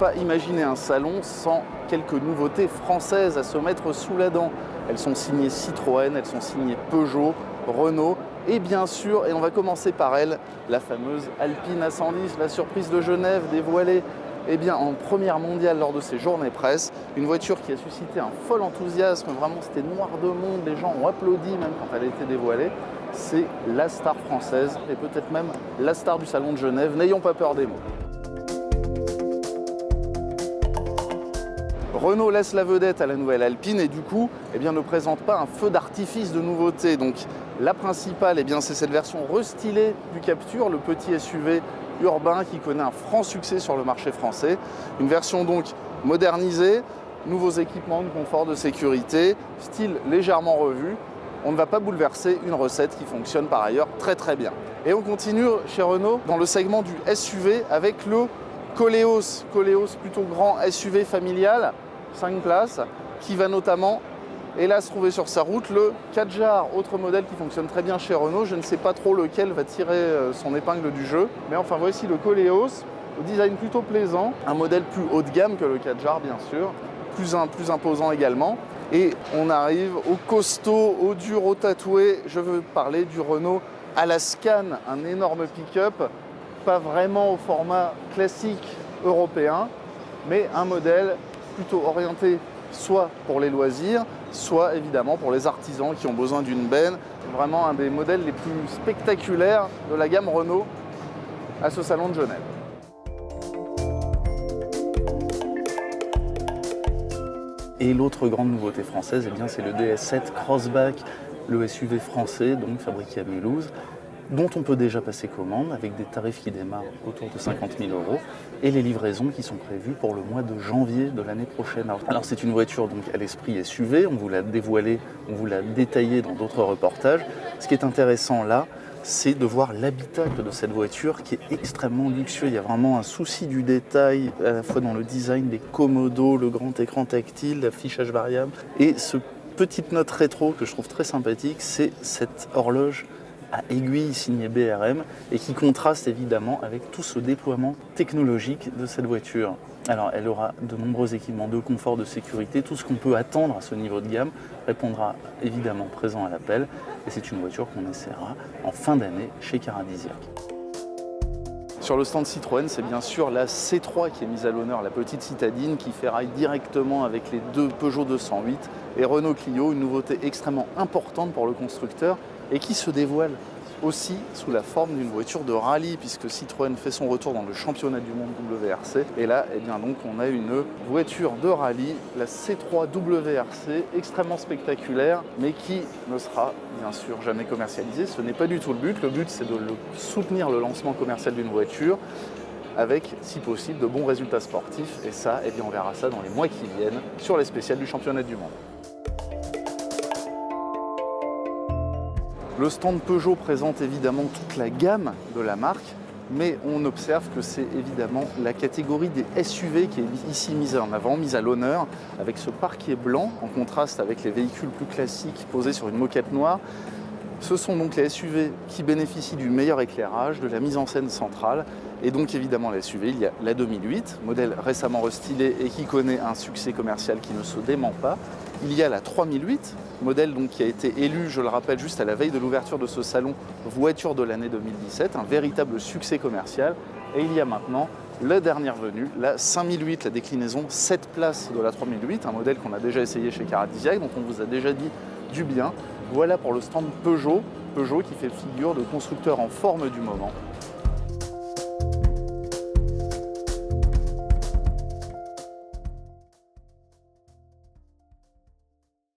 pas imaginer un salon sans quelques nouveautés françaises à se mettre sous la dent. Elles sont signées Citroën, elles sont signées Peugeot, Renault et bien sûr, et on va commencer par elle, la fameuse Alpine A110, la surprise de Genève dévoilée en première mondiale lors de ces journées presse. Une voiture qui a suscité un fol enthousiasme, vraiment c'était noir de monde, les gens ont applaudi même quand elle a été dévoilée. C'est la star française et peut-être même la star du salon de Genève, n'ayons pas peur des mots. Renault laisse la vedette à la nouvelle Alpine et du coup ne présente pas un feu d'artifice de nouveautés. Donc la principale, c'est cette version restylée du Captur, le petit SUV urbain qui connaît un franc succès sur le marché français. Une version donc modernisée, nouveaux équipements de confort, de sécurité, style légèrement revu. On ne va pas bouleverser une recette qui fonctionne par ailleurs très très bien. Et on continue chez Renault dans le segment du SUV avec le Koleos. Koleos plutôt grand SUV familial, 5 places, qui va notamment, hélas, trouver sur sa route le Kadjar, autre modèle qui fonctionne très bien chez Renault. Je ne sais pas trop lequel va tirer son épingle du jeu. Mais enfin, voici le Koleos, au design plutôt plaisant. Un modèle plus haut de gamme que le Kadjar, bien sûr. Plus imposant également. Et on arrive au costaud, au dur, au tatoué. Je veux parler du Renault Alaskan, un énorme pick-up, pas vraiment au format classique européen, mais un modèle plutôt orienté soit pour les loisirs, soit évidemment pour les artisans qui ont besoin d'une benne. Vraiment un des modèles les plus spectaculaires de la gamme Renault à ce salon de Genève. Et l'autre grande nouveauté française, c'est le DS7 Crossback, le SUV français, donc fabriqué à Mulhouse, dont on peut déjà passer commande avec des tarifs qui démarrent autour de 50 000 € et les livraisons qui sont prévues pour le mois de janvier de l'année prochaine. Alors c'est une voiture donc à l'esprit SUV, on vous l'a dévoilée, on vous l'a détaillée dans d'autres reportages. Ce qui est intéressant là, c'est de voir l'habitacle de cette voiture qui est extrêmement luxueux. Il y a vraiment un souci du détail, à la fois dans le design, les commodos, le grand écran tactile, l'affichage variable. Et ce petite note rétro que je trouve très sympathique, c'est cette horloge à aiguille signée BRM et qui contraste évidemment avec tout ce déploiement technologique de cette voiture. Alors elle aura de nombreux équipements de confort, de sécurité, tout ce qu'on peut attendre à ce niveau de gamme répondra évidemment présent à l'appel et c'est une voiture qu'on essaiera en fin d'année chez Caradisiac. Sur le stand Citroën, c'est bien sûr la C3 qui est mise à l'honneur, la petite citadine qui ferraille directement avec les deux Peugeot 208 et Renault Clio, une nouveauté extrêmement importante pour le constructeur et qui se dévoile aussi sous la forme d'une voiture de rallye puisque Citroën fait son retour dans le championnat du monde WRC et là donc on a une voiture de rallye, la C3 WRC, extrêmement spectaculaire mais qui ne sera bien sûr jamais commercialisée. Ce n'est pas du tout le but c'est de soutenir le lancement commercial d'une voiture avec, si possible, de bons résultats sportifs et ça, on verra ça dans les mois qui viennent sur les spéciales du championnat du monde. Le stand Peugeot présente évidemment toute la gamme de la marque, mais on observe que c'est évidemment la catégorie des SUV qui est ici mise en avant, mise à l'honneur, avec ce parquet blanc en contraste avec les véhicules plus classiques posés sur une moquette noire. Ce sont donc les SUV qui bénéficient du meilleur éclairage, de la mise en scène centrale. Et donc évidemment la SUV, il y a la 2008, modèle récemment restylé et qui connaît un succès commercial qui ne se dément pas. Il y a la 3008, modèle donc qui a été élu, je le rappelle, juste à la veille de l'ouverture de ce salon, voiture de l'année 2017, un véritable succès commercial. Et il y a maintenant la dernière venue, la 5008, la déclinaison 7 places de la 3008, un modèle qu'on a déjà essayé chez Caradisiac, dont on vous a déjà dit du bien. Voilà pour le stand Peugeot qui fait figure de constructeur en forme du moment.